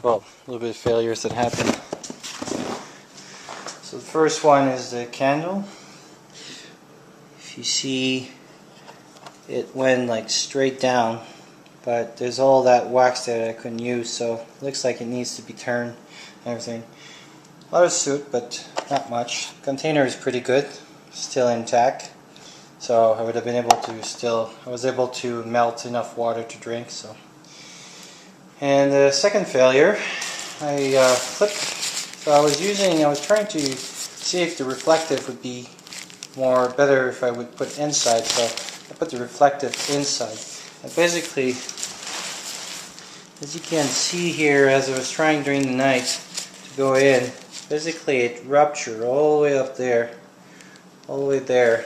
Well, a little bit of failures that happened. So the first one is the candle. If you see, it went like straight down, but there's all that wax that I couldn't use, so it looks like it needs to be turned and everything. A lot of soot, but not much. The container is pretty good, still intact. So I would have been able to I was able to melt enough water to drink. So. And the second failure, I flipped. So I was trying to see if the reflective would be better if I would put inside. So I put the reflective inside. And basically, as you can see here, as I was trying during the night to go in, basically it ruptured all the way up there, all the way there.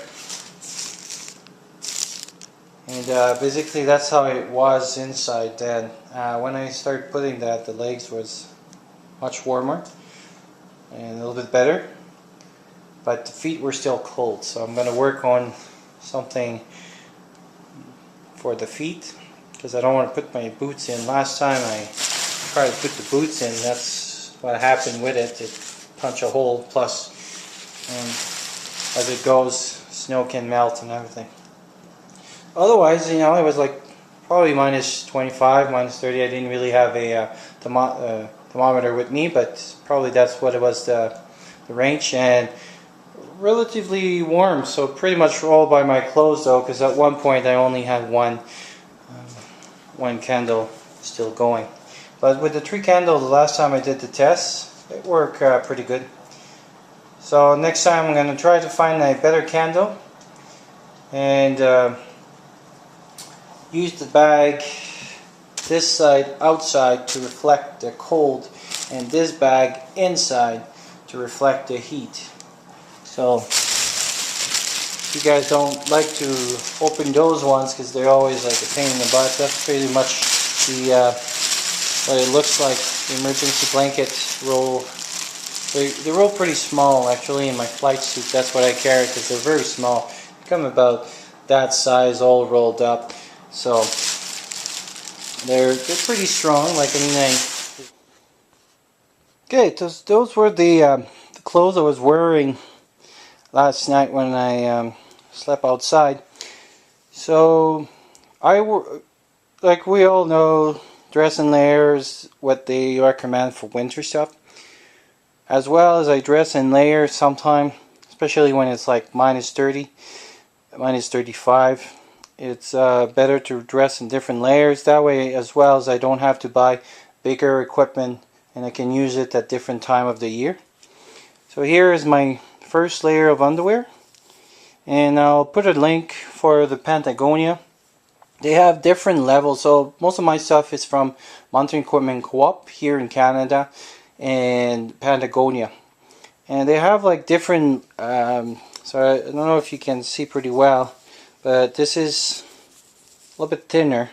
And basically that's how it was inside then. When I started putting that, the legs was much warmer and a little bit better, but the feet were still cold, so I'm going to work on something for the feet because I don't want to put my boots in. Last time I tried to put the boots in, that's what happened with it. It punched a hole, plus as it goes, snow can melt and everything. Otherwise, you know, it was like probably minus 25, minus 30. I didn't really have a thermometer with me, but probably that's what it was, the range. And relatively warm, so pretty much all by my clothes though, because at one point I only had one candle still going. But with the 3 candles, the last time I did the test, it worked pretty good. So next time I'm going to try to find a better candle and use the bag this side outside to reflect the cold and this bag inside to reflect the heat. So if you guys don't like to open those ones because they're always like a pain in the butt, that's pretty much the what it looks like. The emergency blanket roll. They roll pretty small actually in my flight suit. That's what I carry because they're very small. They come about that size all rolled up. So they're pretty strong, like anything. Okay, those were the clothes I was wearing last night when I slept outside. So like we all know, dress in layers, what they recommend for winter stuff. As well as I dress in layers sometimes, especially when it's like minus 30, minus 35. It's better to dress in different layers. That way, as well as I don't have to buy bigger equipment and I can use it at different time of the year. So here is my first layer of underwear, and I'll put a link for the Patagonia. They have different levels, so most of my stuff is from Mountain Equipment Co-op here in Canada and Patagonia, and they have like different so I don't know if you can see pretty well, but this is a little bit thinner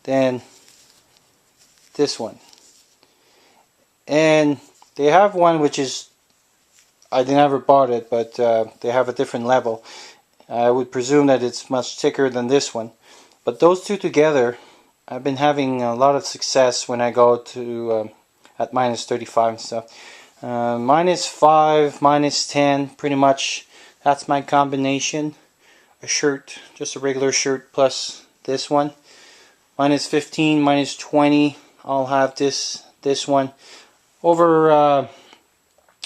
than this one. And they have one which is, I never bought it, but they have a different level. I would presume that it's much thicker than this one. But those two together, I've been having a lot of success when I go to at minus 35 and stuff. Minus 5, minus 10, pretty much that's my combination. A shirt, just a regular shirt plus this one. Minus 15, minus 20, I'll have this one. Over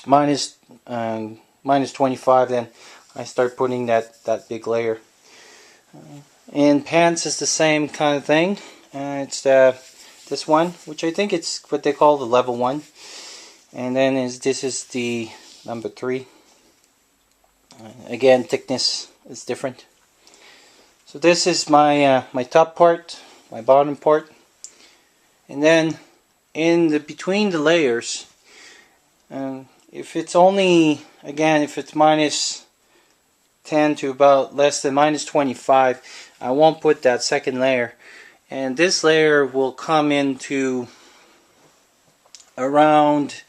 minus 25, then I start putting that big layer. And pants is the same kind of thing. It's this one, which I think it's what they call the level 1. And then this is the number 3. Again, thickness is different. So this is my my top part, my bottom part, and then in between the layers, if it's only, again, if it's minus 10 to about less than minus 25, I won't put that second layer. And this layer will come into around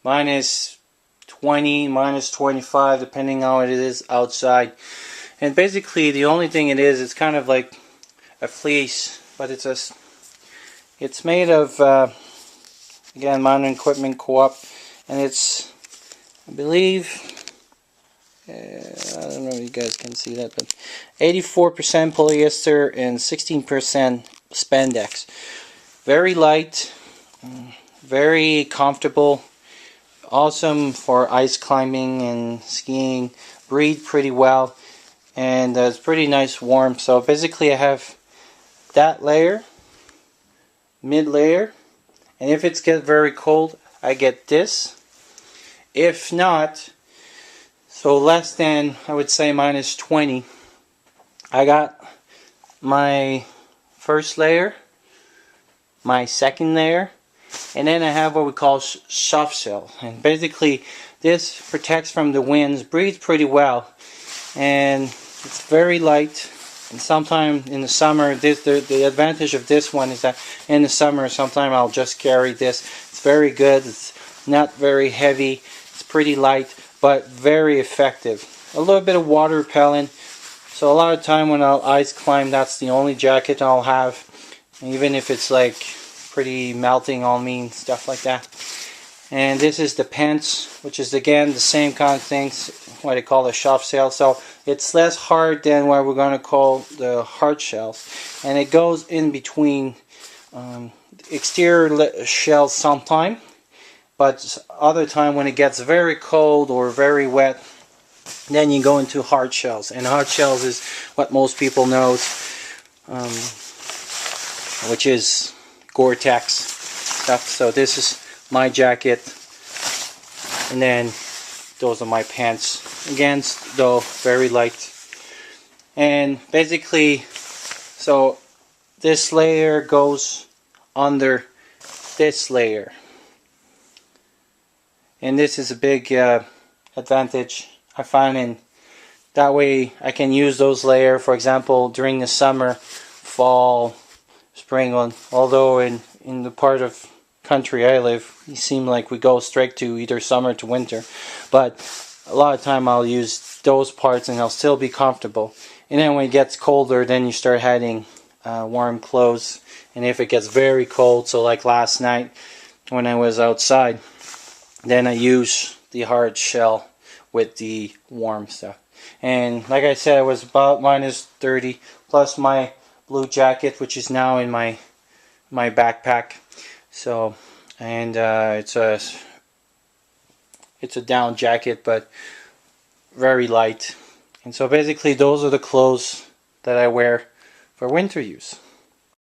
minus 20, minus 25, depending how it is outside. And basically the only thing it is, it's kind of like a fleece, but it's made of again, Modern Equipment Co-op, and it's, I believe, I don't know if you guys can see that, but 84% polyester and 16% spandex. Very light, very comfortable, awesome for ice climbing and skiing, breathe pretty well, and it's pretty nice warm. So basically I have that layer, mid layer, and if it's get very cold, I get this. If not, so less than, I would say minus 20, I got my first layer, my second layer, and then I have what we call soft shell. And basically this protects from the winds, breathes pretty well, and it's very light. And sometime in the summer, the advantage of this one is that in the summer, sometime I'll just carry this. It's very good. It's not very heavy. It's pretty light, but very effective. A little bit of water repellent. So a lot of time when I'll ice climb, that's the only jacket I'll have. Even if it's like pretty melting on me and stuff like that. And this is the pants, which is again the same kind of things, what they call the soft shell. So it's less hard than what we're going to call the hard shells. And it goes in between exterior shells sometime, but other time when it gets very cold or very wet, then you go into hard shells. And hard shells is what most people know, which is Gore-Tex stuff. So this is my jacket, and then those are my pants. Again, though very light. And basically, so this layer goes under this layer, and this is a big advantage I find. In that way I can use those layers, for example, during the summer, fall, spring. Although in the part of country I live, it seems like we go straight to either summer to winter, but a lot of time I'll use those parts and I'll still be comfortable. And then when it gets colder, then you start adding warm clothes. And if it gets very cold, so like last night when I was outside, then I use the hard shell with the warm stuff. And like I said, it was about minus 30, plus my blue jacket, which is now in my backpack. So, and it's a down jacket, but very light. And so basically those are the clothes that I wear for winter use.